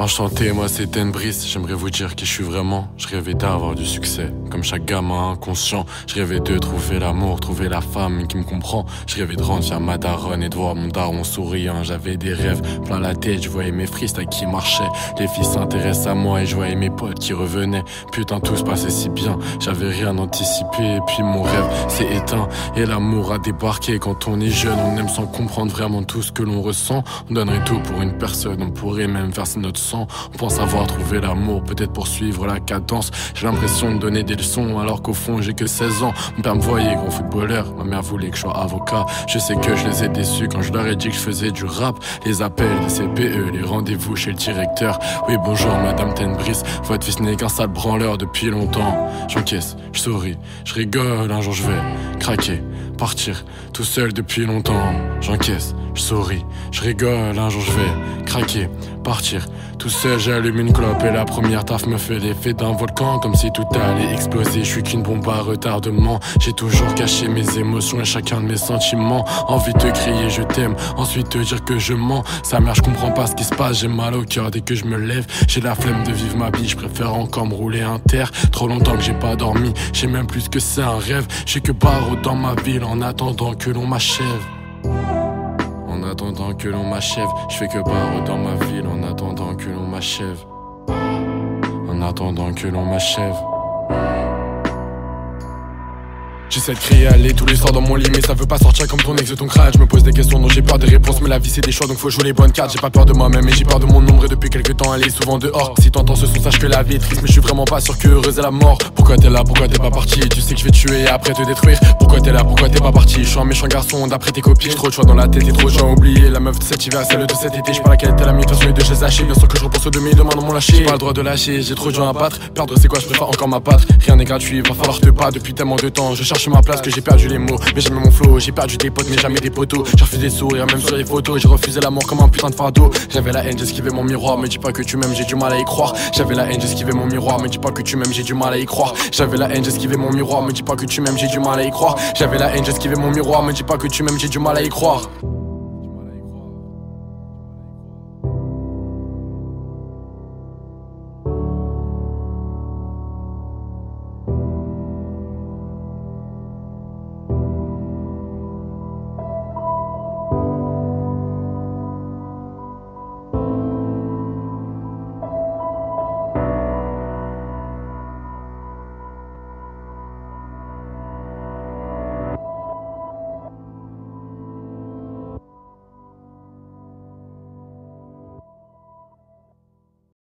Enchanté, moi c'est Tenbrice, j'aimerais vous dire qui je suis vraiment. Je rêvais d'avoir du succès, comme chaque gamin inconscient. Je rêvais de trouver l'amour, trouver la femme qui me comprend. Je rêvais de rendre fier ma daronne et de voir mon daron souriant. J'avais des rêves plein la tête, je voyais mes freestyles qui marchaient. Les filles s'intéressent à moi et je voyais mes potes qui revenaient. Putain tout se passait si bien, j'avais rien anticipé. Et puis mon rêve s'est éteint et l'amour a débarqué. Quand on est jeune, on aime sans comprendre vraiment tout ce que l'on ressent. On donnerait tout pour une personne, on pourrait même verser notre sang. On pense avoir trouvé l'amour, peut-être pour suivre la cadence. J'ai l'impression de donner des leçons alors qu'au fond j'ai que 16 ans. Mon père me voyait grand footballeur, ma mère voulait que je sois avocat. Je sais que je les ai déçus quand je leur ai dit que je faisais du rap. Les appels, les CPE, les rendez-vous chez le directeur. Oui bonjour madame Tenbrice, votre fils n'est qu'un sale branleur depuis longtemps. J'encaisse, je souris, je rigole, un jour je vais craquer, partir tout seul depuis longtemps. J'encaisse, je souris, je rigole, un jour je vais craquer, partir tout seul. J'allume une clope et la première taf me fait l'effet d'un volcan, comme si tout allait exploser. Je suis qu'une bombe à retardement. J'ai toujours caché mes émotions et chacun de mes sentiments. Envie de te crier je t'aime, ensuite te dire que je mens. Sa mère je comprends pas ce qui se passe, j'ai mal au cœur dès que je me lève. J'ai la flemme de vivre ma vie, je préfère encore me rouler un terre. Trop longtemps que j'ai pas dormi, je sais même plus ce que c'est un rêve. Je sais que barreau dans ma ville en attendant que l'on m'achève. En attendant que l'on m'achève, je fais que barreau dans ma ville. En attendant que l'on m'achève. En attendant que l'on m'achève. J'essaie de crier aller tous les soirs dans mon lit, mais ça veut pas sortir comme ton ex de ton crâne. Je me pose des questions dont j'ai peur des réponses, mais la vie c'est des choix donc faut jouer les bonnes cartes. J'ai pas peur de moi-même et j'ai peur de mon ombre, et depuis quelques temps elle est souvent dehors. Si t'entends ce son sache que la vie est triste, mais je suis vraiment pas sûr que heureuse est la mort. Pourquoi t'es là, pourquoi t'es pas parti? Tu sais que je vais te tuer et après te détruire. Pourquoi t'es là, pourquoi t'es pas parti? Je suis un méchant garçon d'après tes copines. J'ai trop de choix dans la tête et trop de gens oubliés. La meuf de cet hiver, celle de cet été. J'sais pas laquelle t'es la mienne, de toute façon les deux je les haché. Bien sûr que je repense aux demi-demain dans mon lâcher. J'ai pas le droit de lâcher, j'ai trop de gens à battre. Perdre c'est quoi, je préfère encore m'abattre. Rien n'est gratuit, va falloir te battre. Depuis tellement de temps, je cherche ma place que j'ai perdu les mots, mais jamais mon flow. J'ai perdu des potes mais jamais des poteaux. J'ai refusé de sourire même sur les photos. J'ai refusé l'amour comme un putain de fardeau. J'avais la haine, j'esquivais mon miroir. Me dis pas que tu m'aimes, j'ai du mal à y croire. J'avais la haine, j'esquivais mon miroir. Me dis pas que tu m'aimes, j'ai du mal à y croire. J'avais la haine, j'esquivais mon miroir. Me dis pas que tu m'aimes, j'ai du mal à y croire. J'avais la haine, j'esquivais mon miroir. Me dis pas que tu m'aimes, j'ai du mal à y croire.